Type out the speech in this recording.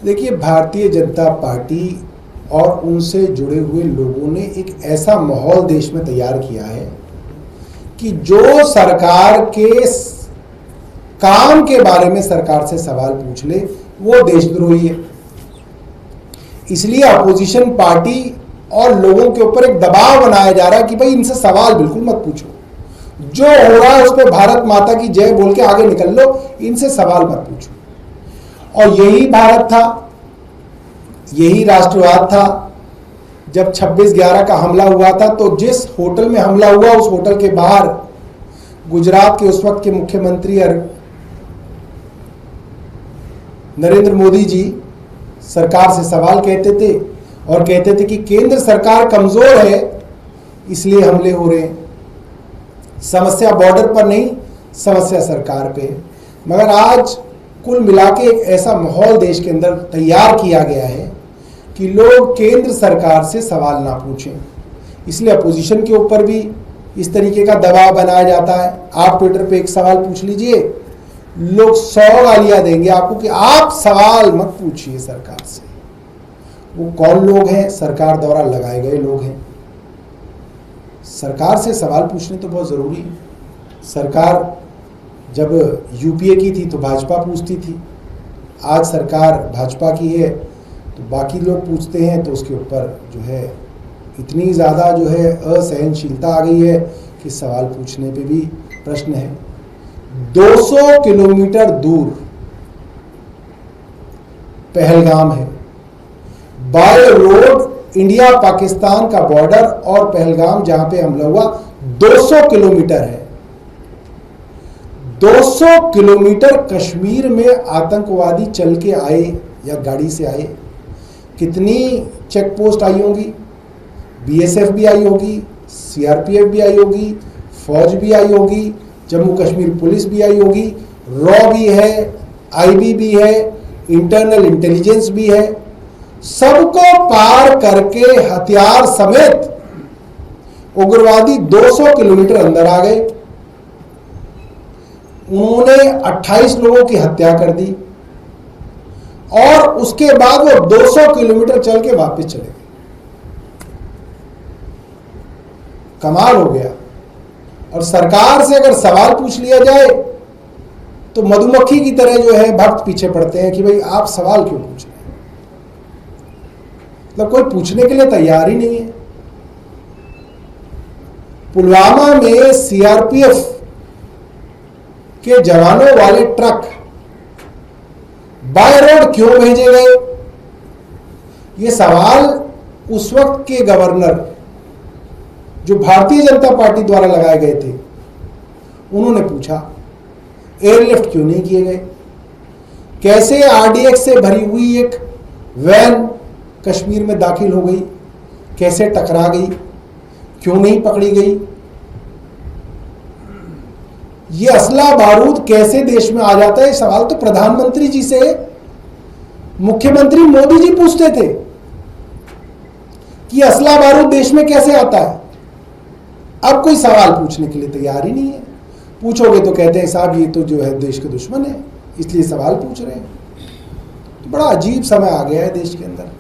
देखिए, भारतीय जनता पार्टी और उनसे जुड़े हुए लोगों ने एक ऐसा माहौल देश में तैयार किया है कि जो सरकार के काम के बारे में सरकार से सवाल पूछ ले वो देशद्रोही है। इसलिए अपोजिशन पार्टी और लोगों के ऊपर एक दबाव बनाया जा रहा है कि भाई इनसे सवाल बिल्कुल मत पूछो, जो हो रहा है उस पर भारत माता की जय बोल के आगे निकल लो, इनसे सवाल मत पूछो। और यही भारत था, यही राष्ट्रवाद था। जब 26/11 का हमला हुआ था तो जिस होटल में हमला हुआ उस होटल के बाहर गुजरात के उस वक्त के मुख्यमंत्री नरेंद्र मोदी जी सरकार से सवाल कहते थे और कहते थे कि केंद्र सरकार कमजोर है इसलिए हमले हो रहे हैं। समस्या बॉर्डर पर नहीं, समस्या सरकार पे। मगर आज कुल मिला के एक ऐसा माहौल देश के अंदर तैयार किया गया है कि लोग केंद्र सरकार से सवाल ना पूछें। इसलिए अपोजिशन के ऊपर भी इस तरीके का दबाव बनाया जाता है। आप ट्विटर पे एक सवाल पूछ लीजिए, लोग 100 गालियां देंगे आपको कि आप सवाल मत पूछिए सरकार से। वो कौन लोग हैं? सरकार द्वारा लगाए गए लोग हैं। सरकार से सवाल पूछने तो बहुत ज़रूरी है। सरकार जब यूपीए की थी तो भाजपा पूछती थी, आज सरकार भाजपा की है तो बाकी लोग पूछते हैं, तो उसके ऊपर जो है इतनी ज़्यादा जो है असहनशीलता आ गई है कि सवाल पूछने पे भी प्रश्न है। 200 किलोमीटर दूर पहलगाम है। बाय रोड इंडिया पाकिस्तान का बॉर्डर और पहलगाम जहां पे हमला हुआ 200 किलोमीटर है। 200 किलोमीटर कश्मीर में आतंकवादी चल के आए या गाड़ी से आए। कितनी चेक पोस्ट आई होंगी? बीएसएफ भी आई होगी, सीआरपीएफ भी आई होगी, फौज भी आई होगी, जम्मू कश्मीर पुलिस भी आई होगी, रॉ भी है, आईबी भी है, इंटरनल इंटेलिजेंस भी है। सबको पार करके हथियार समेत उग्रवादी 200 किलोमीटर अंदर आ गए। उन्होंने 28 लोगों की हत्या कर दी और उसके बाद वो 200 किलोमीटर चल के वापस चले गए। कमाल हो गया। और सरकार से अगर सवाल पूछ लिया जाए तो मधुमक्खी की तरह जो है भक्त पीछे पड़ते हैं कि भाई आप सवाल क्यों पूछ रहे हैं। मतलब कोई पूछने के लिए तैयार ही नहीं है। पुलवामा में सीआरपीएफ के जवानों वाले ट्रक बाय रोड क्यों भेजे गए? ये सवाल उस वक्त के गवर्नर जो भारतीय जनता पार्टी द्वारा लगाए गए थे उन्होंने पूछा। एयरलिफ्ट क्यों नहीं किए गए? कैसे आरडीएक्स से भरी हुई एक वैन कश्मीर में दाखिल हो गई? कैसे टकरा गई? क्यों नहीं पकड़ी गई? ये असला बारूद कैसे देश में आ जाता है? सवाल तो प्रधानमंत्री जी से मुख्यमंत्री मोदी जी पूछते थे कि असला बारूद देश में कैसे आता है। अब कोई सवाल पूछने के लिए तैयार ही नहीं है। पूछोगे तो कहते हैं साहब ये तो जो है देश के दुश्मन है इसलिए सवाल पूछ रहे हैं। तो बड़ा अजीब समय आ गया है देश के अंदर।